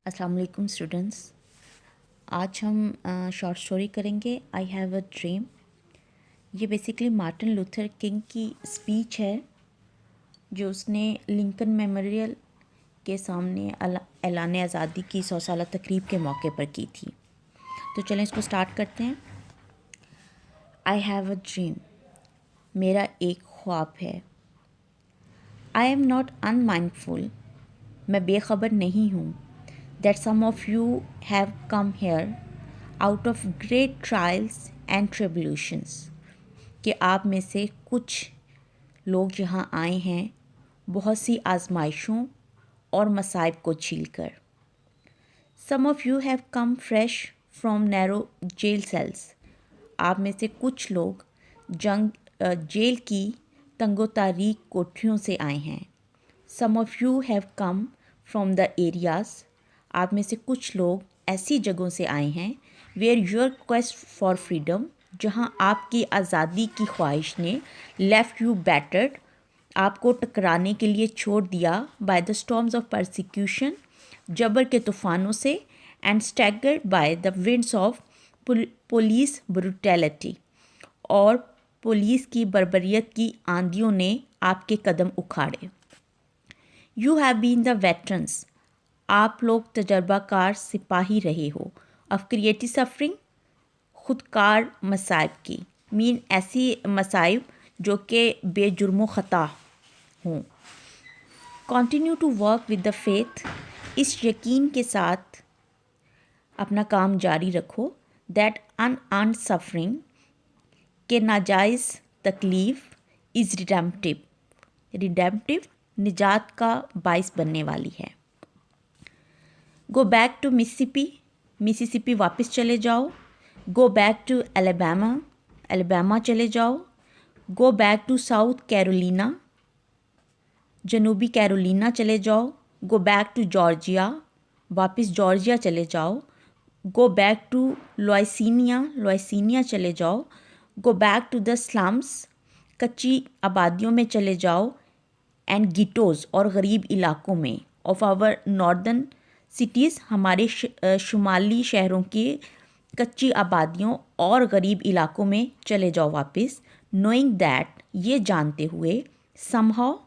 अस्सलाम वालेकुम स्टूडेंट्स। आज हम शॉर्ट स्टोरी करेंगे आई हैव अ ड्रीम। ये बेसिकली मार्टिन लूथर किंग की स्पीच है जो उसने लिंकन मेमोरियल के सामने ऐलान आज़ादी की 100 साल तकरीब के मौके पर की थी। तो चलें इसको स्टार्ट करते हैं। आई हैव अ ड्रीम, मेरा एक ख्वाब है। आई एम नॉट अनमाइंडफुल, मैं बेखबर नहीं हूँ। That some of you have come here out of great trials and tribulations, कि आप में से कुछ लोग यहाँ आए हैं बहुत सी आजमाइशों और मसाइब को झील कर। Some of you have come fresh from narrow jail cells, आप में से कुछ लोग जेल की तंगो तारीक कोठरियों से आए हैं। Some of you have come from the areas, आप में से कुछ लोग ऐसी जगहों से आए हैं where your quest for freedom, जहाँ आपकी आज़ादी की ख्वाहिश ने लेफ्ट यू बैटर्ड, आपको टकराने के लिए छोड़ दिया by the storms of persecution, जबर के तूफ़ानों से, and staggered by the winds of police brutality, और पुलिस की बर्बरियत की आंधियों ने आपके कदम उखाड़े। You have been the veterans, आप लोग तजर्बाकार सिपाही रहे हो, ऑफ क्रिएटिव सफरिंग, खुदकार मसाइब की, मीन ऐसी मसाइब जो कि बेजुर्मो ख़ता हों। Continue to work with the faith, इस यकीन के साथ अपना काम जारी रखो, दैट अनअर्न्ड सफरिंग, के नाजायज़ तकलीफ़, इज़ रिडेम्पटिव, निजात का बाइस बनने वाली है। गो बैक टू मिसिसिपी वापस चले जाओ। गो बैक टू एलेबामा चले जाओ। Go back to South Carolina, जनूबी कैरोलिना चले जाओ। गो बैक टू जॉर्जिया, वापस जॉर्जिया चले जाओ। गो बैक टू लुइसिनिया चले जाओ। Go back to the slums, कच्ची आबादियों में चले जाओ, एंड गिटोज़, और गरीब इलाकों में, ऑफ आवर नॉर्दर्न सिटीज़, हमारे शुमाली शहरों की कच्ची आबादियों और गरीब इलाकों में चले जाओ वापस। नोइंग दैट, ये जानते हुए, समहाउ,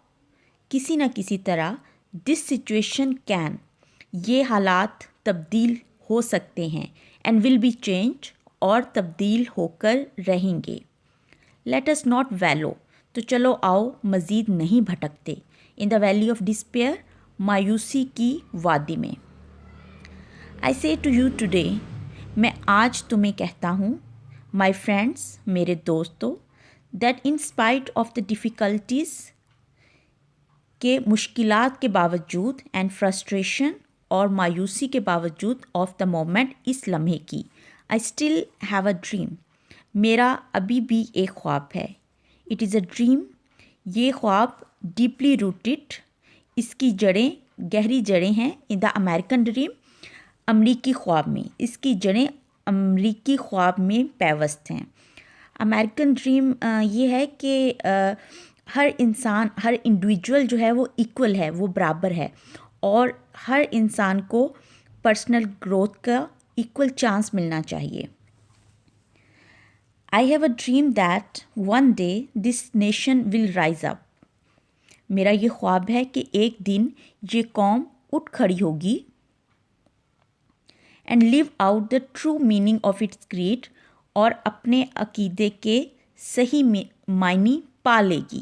किसी न किसी तरह, दिस सिचुएशन कैन, ये हालात तब्दील हो सकते हैं, एंड विल बी चेंज, और तब्दील होकर रहेंगे। लेट अस नॉट वैलो, तो चलो आओ मज़ीद नहीं भटकते, in the valley of despair, मायूसी की वादी में। आई से टू यू टुडे, मैं आज तुम्हें कहता हूँ, माई फ्रेंड्स, मेरे दोस्तों, that in spite of the difficulties, के मुश्किलात के बावजूद, एंड फ्रस्ट्रेशन, और मायूसी के बावजूद, ऑफ द मोमेंट, इस लम्हे की, I still have a dream, मेरा अभी भी एक ख्वाब है। इट इज़ अ ड्रीम, ये ख्वाब डीपली रूटेड, इसकी जड़ें गहरी जड़ें हैं, इन द अमेरिकन ड्रीम, अमरीकी ख्वाब में, इसकी जड़ें अमरीकी ख्वाब में पैवस्त हैं। अमेरिकन ड्रीम ये है कि हर इंसान, हर इंडिविजुअल जो है वो इक्वल है, वो बराबर है, और हर इंसान को पर्सनल ग्रोथ का इक्वल चांस मिलना चाहिए। आई have a dream that one day this nation will rise up, मेरा ये ख्वाब है कि एक दिन ये कौम उठ खड़ी होगी, and live out the true meaning of its creed, और अपने अकीदे के सही मायने पा लेगी।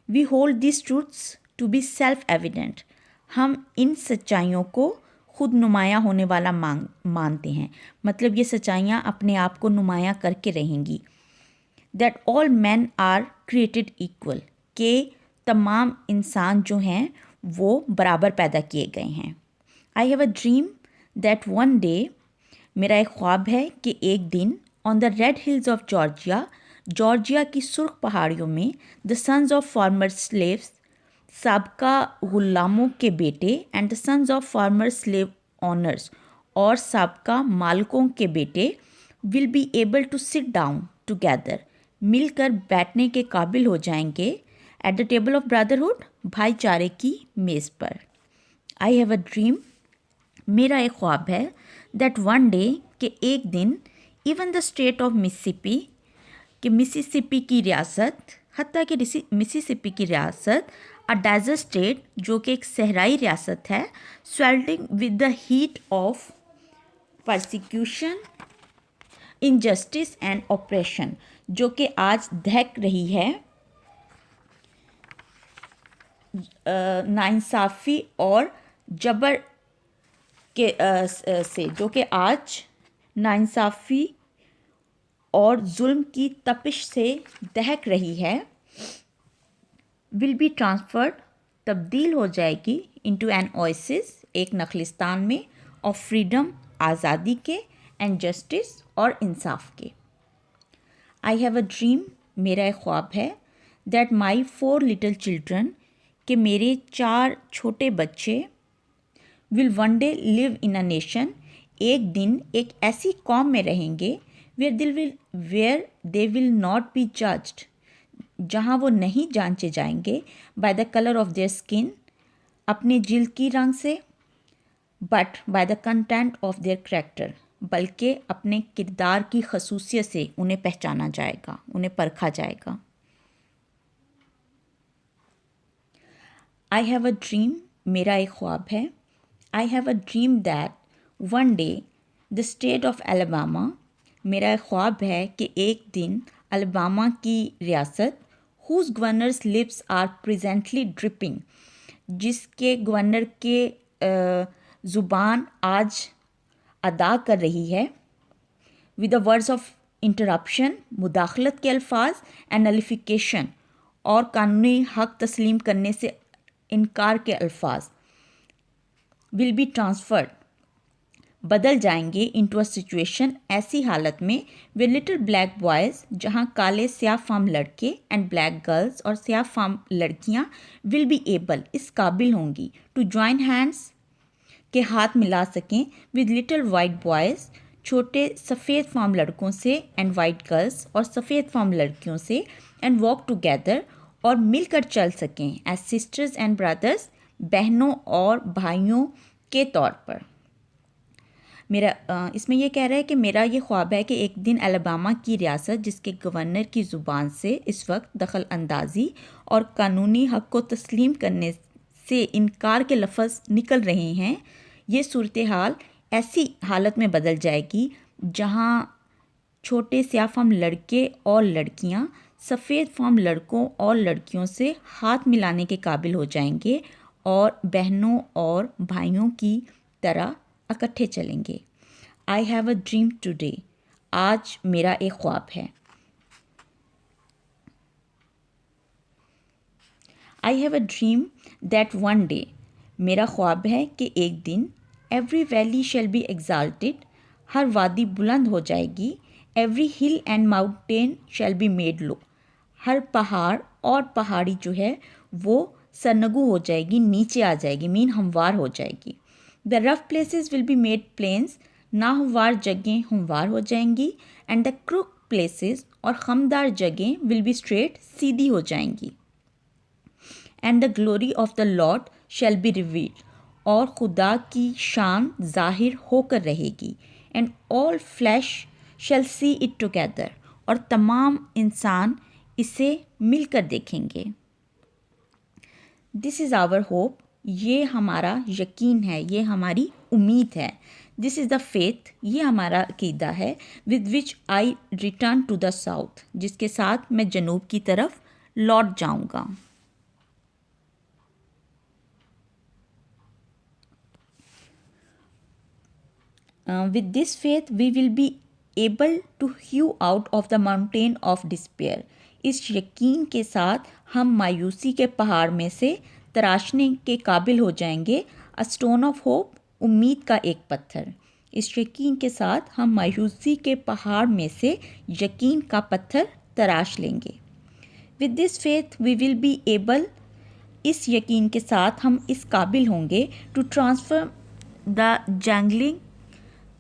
We hold this truths to be self evident, हम इन सच्चाइयों को खुद नुमायाँ होने वाला मानते हैं, मतलब ये सच्चाइयाँ अपने आप को नुमायाँ करके रहेंगी। That all man are created equal, के तमाम इंसान जो हैं वो बराबर पैदा किए गए हैं। I have a dream that one day, मेरा एक ख्वाब है कि एक दिन, on the red hills of Georgia, Georgia की सुर्ख पहाड़ियों में, the sons of former slaves, साबका गुलामों के बेटे, and the sons of former slave owners, और साबका मालिकों के बेटे, will be able to sit down together, मिलकर बैठने के काबिल हो जाएंगे, at the table of brotherhood, भाईचारे की मेज़ पर। आई हैव अ ड्रीम, मेरा एक ख्वाब है दैट वन डे कि एक दिन even the state of Mississippi कि मिसिसिपी की रियासत, हत्ता कि मिसिसिपी की रियासत, अ डेजर्ट स्टेट जो कि एक सहराई रियासत है, sweltering with the heat of persecution, injustice and oppression, जो कि आज दहक रही है नाइंसाफ़ी और जबर के से, जो कि आज नाइंसाफ़ी और जुल्म की तपिश से दहक रही है, विल बी ट्रांसफर्ड, तब्दील हो जाएगी, इनटू एन ओएसिस, एक नखलिस्तान में, ऑफ फ्रीडम, आज़ादी के, एंड जस्टिस और इंसाफ के। आई हैव अ ड्रीम, मेरा एक ख्वाब है, दैट माई 4 लिटिल चिल्ड्रन, कि मेरे 4 छोटे बच्चे, will one day live in a nation, एक दिन एक ऐसी कौम में रहेंगे, where they will not be judged, जहाँ वो नहीं जांचे जाएंगे, by the colour of their skin, अपने जिल्द की रंग से, but by the content of their character, बल्कि अपने किरदार की खसूसियत से उन्हें पहचाना जाएगा, उन्हें परखा जाएगा। आई हैव अ ड्रीम, मेरा एक ख्वाब है, I have a dream that one day the state of Alabama, मेरा एक ख्वाब है कि एक दिन अलबामा की रियासत, whose governor's lips are presently dripping, जिसके गवर्नर के ज़ुबान आज अदा कर रही है, with the words of interposition, मुदाखलत के अल्फाज, एंड नलिफिकेशन, और कानूनी हक तस्लीम करने से इनकार के अल्फाज, विल बी ट्रांसफर्ड, बदल जाएंगे, इनटू अ सिचुएशन, ऐसी हालत में, वे लिटिल ब्लैक बॉयज़, जहाँ काले स्याह फाम लड़के, एंड ब्लैक गर्ल्स, और स्याह फाम लड़कियाँ, विल बी एबल, इस काबिल होंगी, टू जॉइन हैंड्स, के हाथ मिला सकें, विद लिटिल वाइट बॉयज़, छोटे सफ़ेद फाम लड़कों से, एंड वाइट गर्ल्स, और सफ़ेद फाम लड़कियों से, एंड वॉक टुगेदर, और मिलकर चल सकें, एज सिस्टर्स एंड ब्रदर्स, बहनों और भाइयों के तौर पर। मेरा इसमें यह कह रहा है कि मेरा ये ख्वाब है कि एक दिन अलबामा की रियासत, जिसके गवर्नर की ज़ुबान से इस वक्त दखल अंदाज़ी और कानूनी हक़ को तस्लीम करने से इनकार के लफ्ज़ निकल रहे हैं, ये सूरत हाल ऐसी हालत में बदल जाएगी जहाँ छोटे स्याह फाम लड़के और लड़कियाँ सफ़ेद फाम लड़कों और लड़कियों से हाथ मिलाने के काबिल हो जाएंगे और बहनों और भाइयों की तरह इकट्ठे चलेंगे। I have a dream today, आज मेरा एक ख्वाब है। I have a dream that one day, मेरा ख्वाब है कि एक दिन, every valley shall be exalted, हर वादी बुलंद हो जाएगी, every hill and mountain shall be made low, हर पहाड़ और पहाड़ी जो है वो सरनगू हो जाएगी, नीचे आ जाएगी, मीन हमवार हो जाएगी। The rough places will be made plains, नाहमवार जगहें हमवार हो जाएंगी, एंड द क्रुक प्लेसेस, और खमदार जगहें, विल बी स्ट्रेट, सीधी हो जाएंगी। And the glory of the Lord shall be revealed, और खुदा की शान जाहिर होकर रहेगी, and all flesh shall see it together, और तमाम इंसान इसे मिलकर देखेंगे। दिस इज़ आवर होप, ये हमारा यकीन है, ये हमारी उम्मीद है। दिस इज़ द फेथ, ये हमारा अकीदा है। With which I return to the south, जिसके साथ मैं जनूब की तरफ लौट जाऊंगा। With this faith we will be able to hew out of the mountain of despair, इस यकीन के साथ हम मायूसी के पहाड़ में से तराशने के काबिल हो जाएंगे। अ स्टोन ऑफ होप, उम्मीद का एक पत्थर। इस यकीन के साथ हम मायूसी के पहाड़ में से यकीन का पत्थर तराश लेंगे। With this faith we will be able, इस यकीन के साथ हम इस काबिल होंगे, to transform the jangling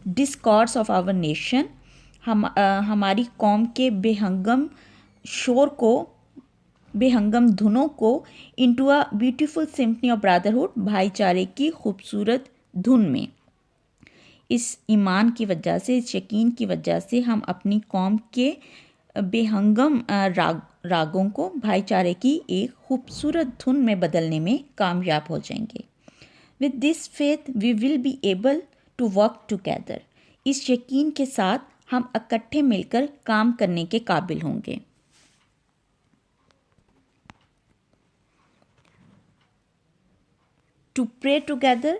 discords of our nation, हमारी कौम के बेहंगम शोर को, बेहंगम धुनों को, into a beautiful symphony of brotherhood, भाईचारे की खूबसूरत धुन में। इस ईमान की वजह से, इस यकीन की वजह से हम अपनी कौम के बेहंगम रागों को भाईचारे की एक खूबसूरत धुन में बदलने में कामयाब हो जाएंगे। With this faith we will be able to work together. इस यकीन के साथ हम इकट्ठे मिलकर काम करने के काबिल होंगे। टू प्रे टुगेदर,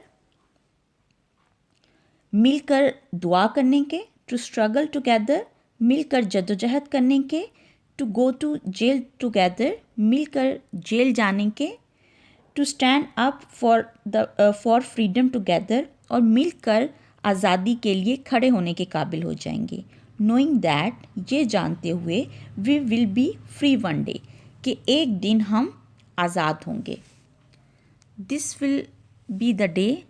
मिलकर दुआ करने के। टू स्ट्रगल टुगेदर, मिलकर जद्दोजहद करने के। To go to jail together, मिलकर जेल जाने के। To stand up for freedom together, और मिलकर आज़ादी के लिए खड़े होने के काबिल हो जाएंगे। नोइंग दैट, ये जानते हुए, we will be free one day, कि एक दिन हम आज़ाद होंगे। This will be the day,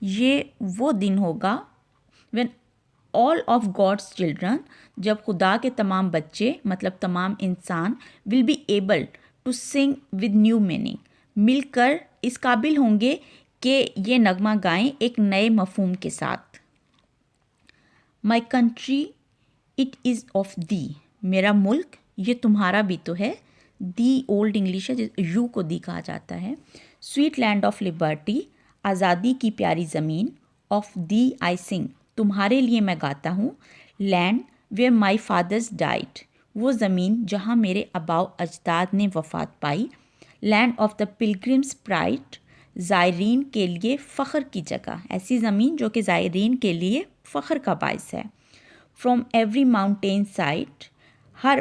ये वो दिन होगा when all of God's children, जब खुदा के तमाम बच्चे मतलब तमाम इंसान will be able to sing with new meaning, मिलकर इस काबिल होंगे कि ये नगमा गाएं एक नए मफहूम के साथ। My country, it is of thee, मेरा मुल्क ये तुम्हारा भी तो है। दी ओल्ड इंग्लिश है, यू को दी कहा जाता है। स्वीट लैंड ऑफ लिबर्टी, आज़ादी की प्यारी ज़मीन। ऑफ दी आई सिंग, तुम्हारे लिए मैं गाता हूँ। Land where my fathers died, वो ज़मीन जहाँ मेरे आबाओ अजदाद ने वफ़ात पाई। Land of the pilgrims' pride, ज़ायरीन के लिए फ़ख्र की जगह, ऐसी ज़मीन जो कि ज़ायरीन के लिए फ़ख्र का बायस है। फ्रॉम एवरी माउंटेन साइड, हर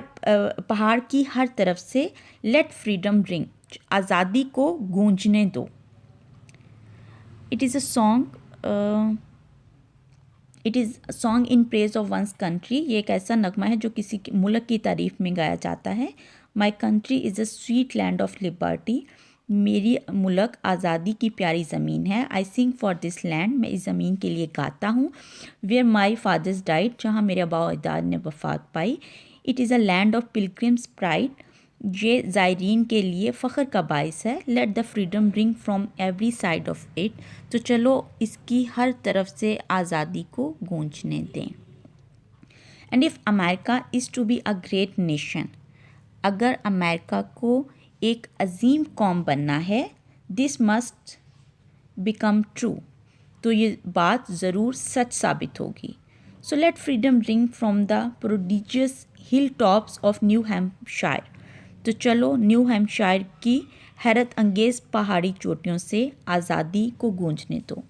पहाड़ की हर तरफ से। लेट फ्रीडम रिंग, आज़ादी को गूंजने दो। It is a song in praise of one's country, ये एक ऐसा नगमा है जो किसी मुल्क की तारीफ़ में गाया जाता है। My country is a sweet land of liberty, मेरी मुल्क आज़ादी की प्यारी ज़मीन है। आई सिंग फॉर दिस लैंड, मैं इस ज़मीन के लिए गाता हूँ। वेयर माई फादर्स डाइड, जहाँ मेरे आबाओ अजदाद ने वफ़ात पाई। It is a land of pilgrims' pride, ये ज़ायरीन के लिए फ़ख्र का बायस है। Let the freedom ring from every side of it, तो चलो इसकी हर तरफ से आज़ादी को गूंजने दें। And if America is to be a great nation, अगर अमेरिका को एक अजीम कौम बनना है, दिस मस्ट बिकम ट्रू, तो ये बात ज़रूर सच साबित होगी। So let freedom ring from the prodigious hill tops of new Hampshire, तो चलो न्यू हैम्पशायर की हैरत अंगेज़ पहाड़ी चोटियों से आज़ादी को गूंजने दो।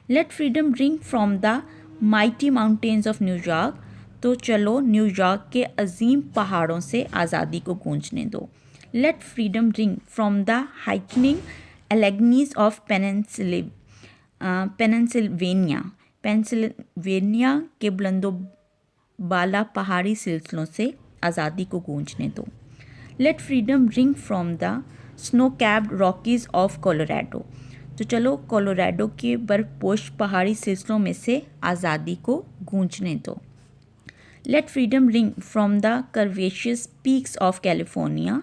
Let freedom ring from the mighty mountains of New York, तो चलो न्यूयॉर्क के अजीम पहाड़ों से आज़ादी को गूंजने दो। Let freedom ring from the heightening Alleghenies of Pennsylvania के बुलंदो बाला पहाड़ी सिलसिलों से आज़ादी को गूंजने दो। Let freedom ring from the snow capped Rockies of Colorado, तो चलो कोलोराडो के बर्फपोश पहाड़ी सिलसिलों में से आज़ादी को गूंजने दो। Let freedom ring from the curvaceous peaks of California,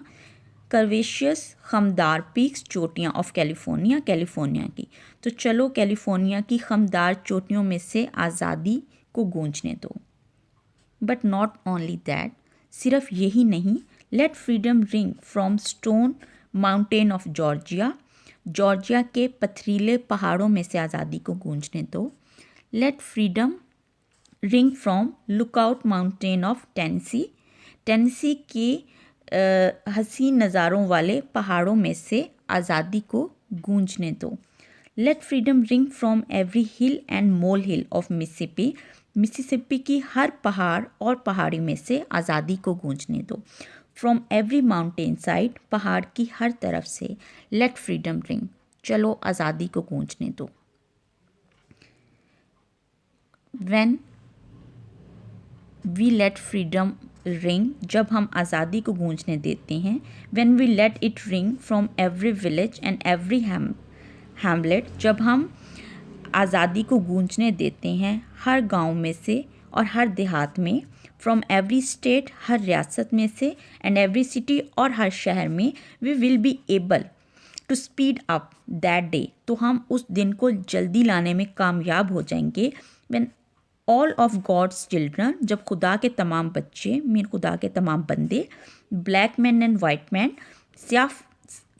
curvaceous खमदार पीक्स, चोटियाँ ऑफ कैलिफोर्निया, कैलिफोर्निया की, तो चलो कैलिफोर्निया की खमदार चोटियों में से आज़ादी को गूंजने दो। बट नॉट ओनली दैट, सिर्फ यही नहीं। Let freedom ring from Stone Mountain of Georgia, Georgia के पथरीले पहाड़ों में से आज़ादी को गूंजने दो। Let freedom ring from Lookout Mountain of Tennessee, Tennessee के हसीन नज़ारों वाले पहाड़ों में से आज़ादी को गूंजने दो। Let freedom ring from every hill and mole hill of Mississippi, Mississippi की हर पहाड़ और पहाड़ी में से आज़ादी को गूंजने दो। फ्रॉम एवरी माउंटेन साइड, पहाड़ की हर तरफ से। लेट फ्रीडम रिंग, चलो आज़ादी को गूंजने दो। When we let freedom ring, जब हम आज़ादी को गूंजने देते हैं। When we let it ring from every village and every hamlet, जब हम आज़ादी को गूंजने देते हैं हर गांव में से और हर देहात में। फ्रॉम एवरी स्टेट, हर रियासत में से, एंड एवरी सिटी, और हर शहर में। We will be able, to speed up that day, तो हम उस दिन को जल्दी लाने में कामयाब हो जाएंगे। When all of God's children, जब खुदा के तमाम बच्चे, मीन खुदा के तमाम बंदे, black man and white man, स्याह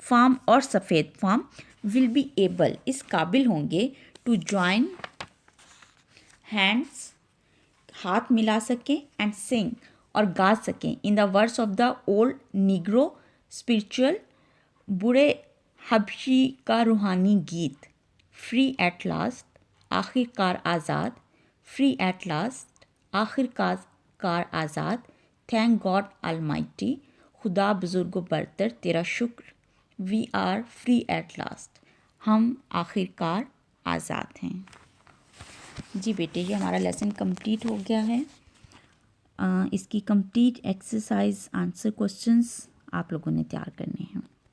फार्म और सफ़ेद फार्म, विल बी एबल, इस काबिल होंगे, टू जॉइन हैंड्स, हाथ मिला सकें, एंड सिंग, और गा सकें, in the words of the old Negro spiritual, बूढ़े हबशी का रूहानी गीत, फ्री एट लास्ट, आखिरकार आज़ाद, फ्री एट लास्ट, आखिरकार आज़ाद, थैंक गॉड अलमाइटी, खुदा बुजुर्ग बरतर तेरा शुक्र, we are free at last, हम आखिरकार आज़ाद हैं। जी बेटे, ये हमारा लेसन कंप्लीट हो गया है। इसकी कंप्लीट एक्सरसाइज आंसर क्वेश्चंस आप लोगों ने तैयार करने हैं।